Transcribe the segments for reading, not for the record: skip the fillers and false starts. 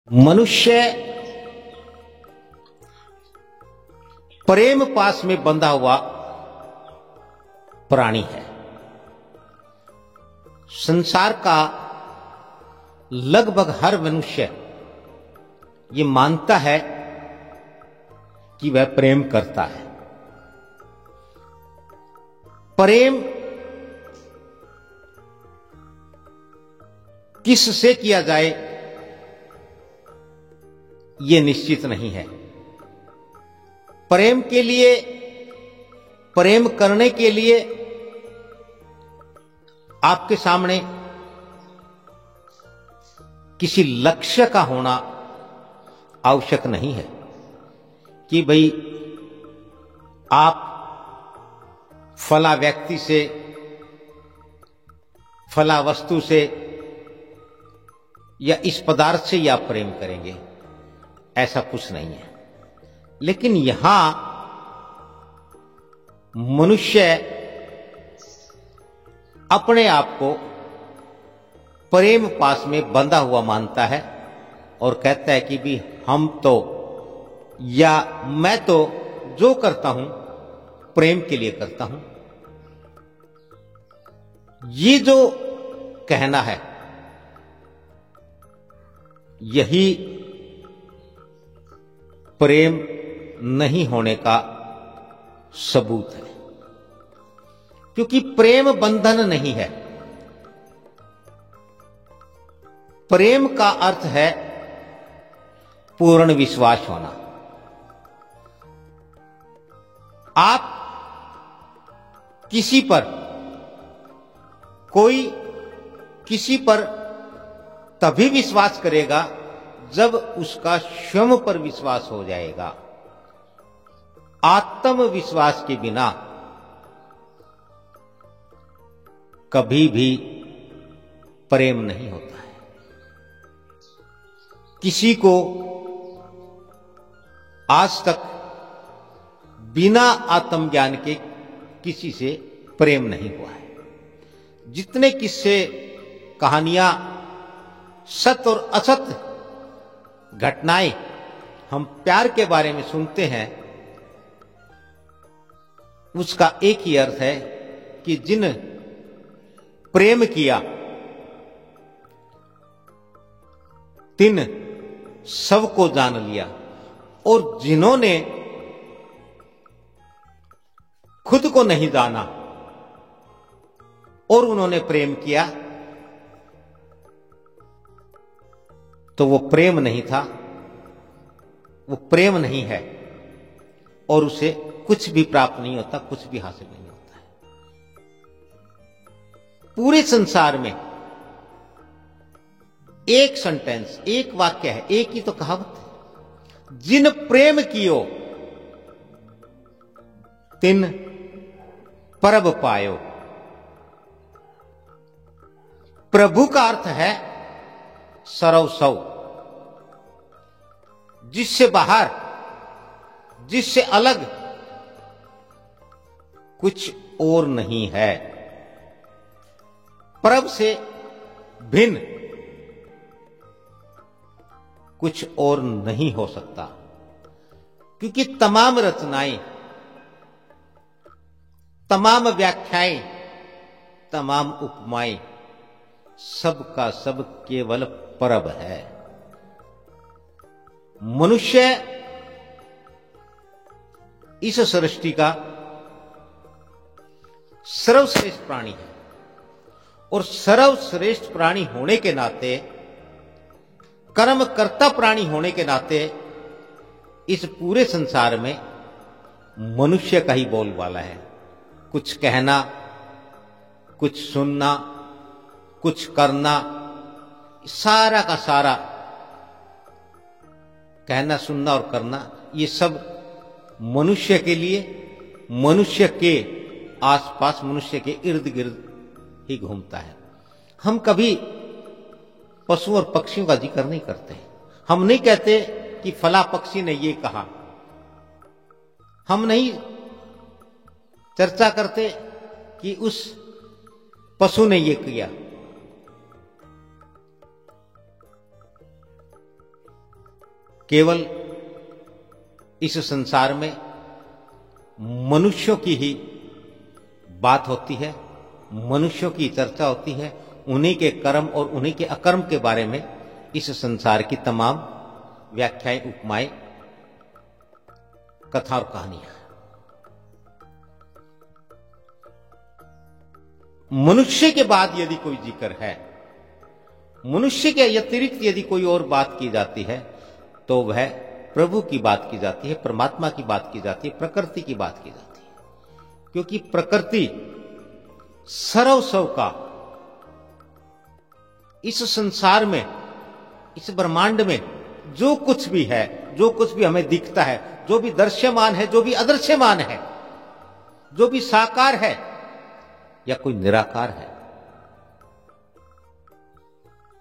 मनुष्य प्रेम पास में बंधा हुआ प्राणी है। संसार का लगभग हर मनुष्य ये मानता है कि वह प्रेम करता है। प्रेम किससे किया जाए ये निश्चित नहीं है। प्रेम के लिए, प्रेम करने के लिए आपके सामने किसी लक्ष्य का होना आवश्यक नहीं है कि भाई आप फला व्यक्ति से, फला वस्तु से या इस पदार्थ से ही आप प्रेम करेंगे, ऐसा कुछ नहीं है। लेकिन यहां मनुष्य अपने आप को प्रेम पास में बंधा हुआ मानता है और कहता है कि भी हम तो या मैं तो जो करता हूं प्रेम के लिए करता हूं। ये जो कहना है यही प्रेम नहीं होने का सबूत है, क्योंकि प्रेम बंधन नहीं है। प्रेम का अर्थ है पूर्ण विश्वास होना। आप किसी पर, कोई किसी पर तभी विश्वास करेगा जब उसका स्वयं पर विश्वास हो जाएगा। आत्मविश्वास के बिना कभी भी प्रेम नहीं होता है। किसी को आज तक बिना आत्मज्ञान के किसी से प्रेम नहीं हुआ है। जितने किस्से, कहानियां, सत्य और असत्य घटनाएं हम प्यार के बारे में सुनते हैं, उसका एक ही अर्थ है कि जिन प्रेम किया तिन सबको जान लिया, और जिन्होंने खुद को नहीं जाना और उन्होंने प्रेम किया तो वो प्रेम नहीं था, वो प्रेम नहीं है और उसे कुछ भी प्राप्त नहीं होता, कुछ भी हासिल नहीं होता है। पूरे संसार में एक सेंटेंस, एक वाक्य है, एक ही तो कहावत है, जिन प्रेम कियो तिन परब पायो। प्रभु का अर्थ है सर्वस्व, जिससे बाहर, जिससे अलग कुछ और नहीं है। परब से भिन्न कुछ और नहीं हो सकता, क्योंकि तमाम रचनाएं, तमाम व्याख्याएं, तमाम उपमाएं, सब का सब केवल परब है। मनुष्य इस सृष्टि का सर्वश्रेष्ठ प्राणी है और सर्वश्रेष्ठ प्राणी होने के नाते, कर्मकर्ता प्राणी होने के नाते इस पूरे संसार में मनुष्य का ही बोलबाला है। कुछ कहना, कुछ सुनना, कुछ करना, सारा का सारा कहना, सुनना और करना, ये सब मनुष्य के लिए, मनुष्य के आसपास, मनुष्य के इर्द गिर्द ही घूमता है। हम कभी पशु और पक्षियों का जिक्र नहीं करते। हम नहीं कहते कि फला पक्षी ने ये कहा। हम नहीं चर्चा करते कि उस पशु ने ये किया। केवल इस संसार में मनुष्यों की ही बात होती है, मनुष्यों की चर्चा होती है, उन्हीं के कर्म और उन्हीं के अकर्म के बारे में इस संसार की तमाम व्याख्याएं, उपमाएं, कथा और कहानियां। मनुष्य के बाद यदि कोई जिक्र है, मनुष्य के अतिरिक्त यदि कोई और बात की जाती है, तो वह प्रभु की बात की जाती है, परमात्मा की बात की जाती है, प्रकृति की बात की जाती है। क्योंकि प्रकृति सर्वस्व का इस संसार में, इस ब्रह्मांड में जो कुछ भी है, जो कुछ भी हमें दिखता है, जो भी दृश्यमान है, जो भी अदृश्यमान है, जो भी साकार है या कोई निराकार है,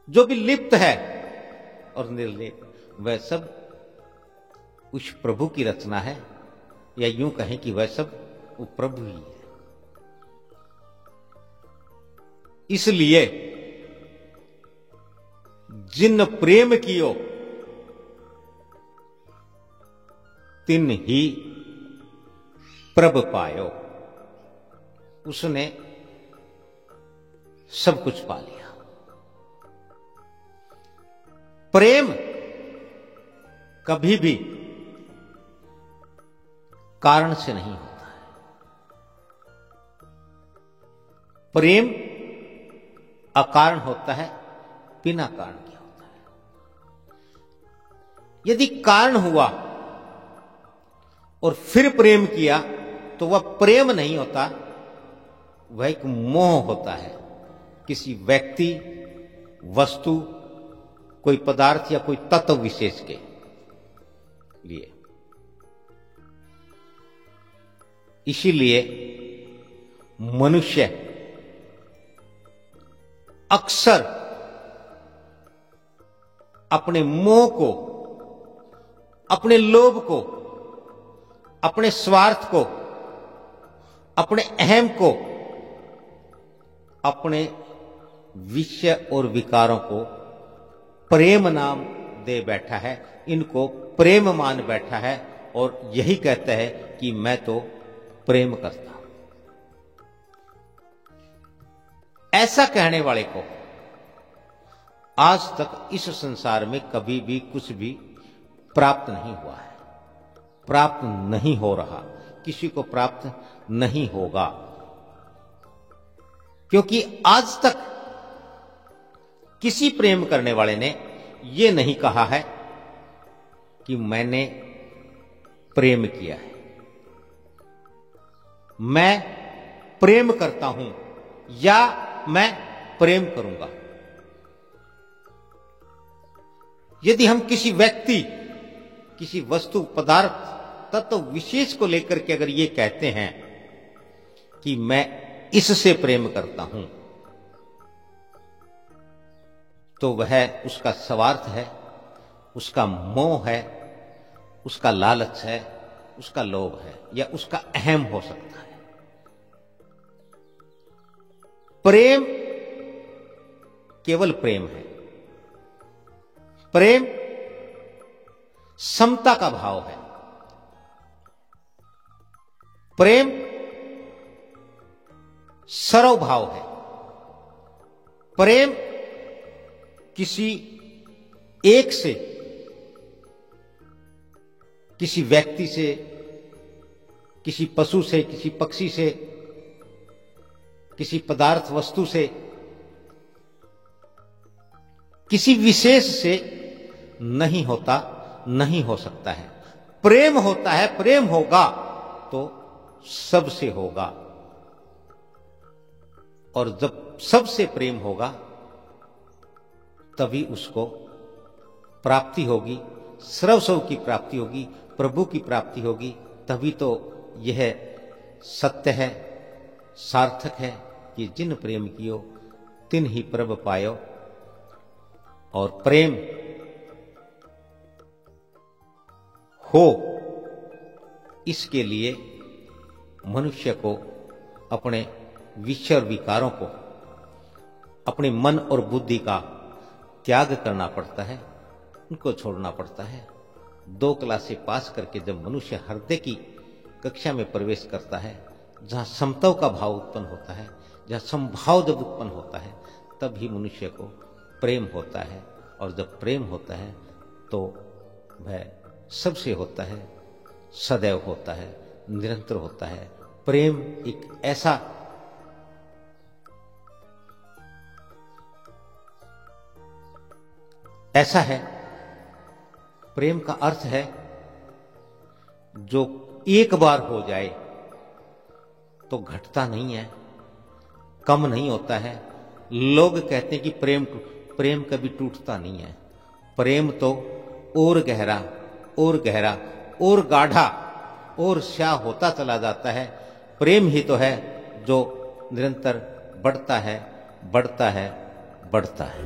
जो भी लिप्त है और निर्लिप्त, वह सब उस प्रभु की रचना है, या यूं कहें कि वह सब वो प्रभु ही है। इसलिए जिन प्रेम कियो तिन ही प्रभ पायो, उसने सब कुछ पा लिया। प्रेम कभी भी कारण से नहीं होता है। प्रेम अकारण होता है, बिना कारण के होता है। यदि कारण हुआ और फिर प्रेम किया तो वह प्रेम नहीं होता, वह एक मोह होता है, किसी व्यक्ति, वस्तु, कोई पदार्थ या कोई तत्व विशेष के लिए। इसीलिए मनुष्य अक्सर अपने मोह को, अपने लोभ को, अपने स्वार्थ को, अपने अहम को, अपने विषय और विकारों को प्रेम नाम दे बैठा है, इनको प्रेम मान बैठा है और यही कहता है कि मैं तो प्रेम करता हूं। ऐसा कहने वाले को आज तक इस संसार में कभी भी कुछ भी प्राप्त नहीं हुआ है, प्राप्त नहीं हो रहा, किसी को प्राप्त नहीं होगा। क्योंकि आज तक किसी प्रेम करने वाले ने यह नहीं कहा है कि मैंने प्रेम किया है, मैं प्रेम करता हूं या मैं प्रेम करूंगा। यदि हम किसी व्यक्ति, किसी वस्तु, पदार्थ, तत्व विशेष को लेकर के अगर ये कहते हैं कि मैं इससे प्रेम करता हूं, तो वह उसका स्वार्थ है, उसका मोह है, उसका लालच है, उसका लोभ है, या उसका अहम हो सकता है। प्रेम केवल प्रेम है। प्रेम समता का भाव है। प्रेम सर्वभाव है। प्रेम किसी एक से, किसी व्यक्ति से, किसी पशु से, किसी पक्षी से, किसी पदार्थ वस्तु से, किसी विशेष से नहीं होता, नहीं हो सकता है। प्रेम होता है, प्रेम होगा तो सबसे होगा, और जब सबसे प्रेम होगा तभी उसको प्राप्ति होगी, सर्वस्व की प्राप्ति होगी, प्रभु की प्राप्ति होगी। तभी तो यह सत्य है, सार्थक है कि जिन प्रेम कियो तिन ही प्रभ पायो। और प्रेम हो, इसके लिए मनुष्य को अपने विषय और विकारों को, अपने मन और बुद्धि का त्याग करना पड़ता है, उनको छोड़ना पड़ता है 2 क्लासें पास करके जब मनुष्य हृदय की कक्षा में प्रवेश करता है, जहाँ समत्व का भाव उत्पन्न होता है, जहाँ समभाव जब उत्पन्न होता है, तब ही मनुष्य को प्रेम होता है। और जब प्रेम होता है तो वह सबसे होता है, सदैव होता है, निरंतर होता है। प्रेम एक ऐसा है, प्रेम का अर्थ है जो एक बार हो जाए तो घटता नहीं है, कम नहीं होता है। लोग कहते हैं कि प्रेम कभी टूटता नहीं है। प्रेम तो और गहरा और गहरा और गाढ़ा और स्याह होता चला जाता है। प्रेम ही तो है जो निरंतर बढ़ता है, बढ़ता है, बढ़ता है।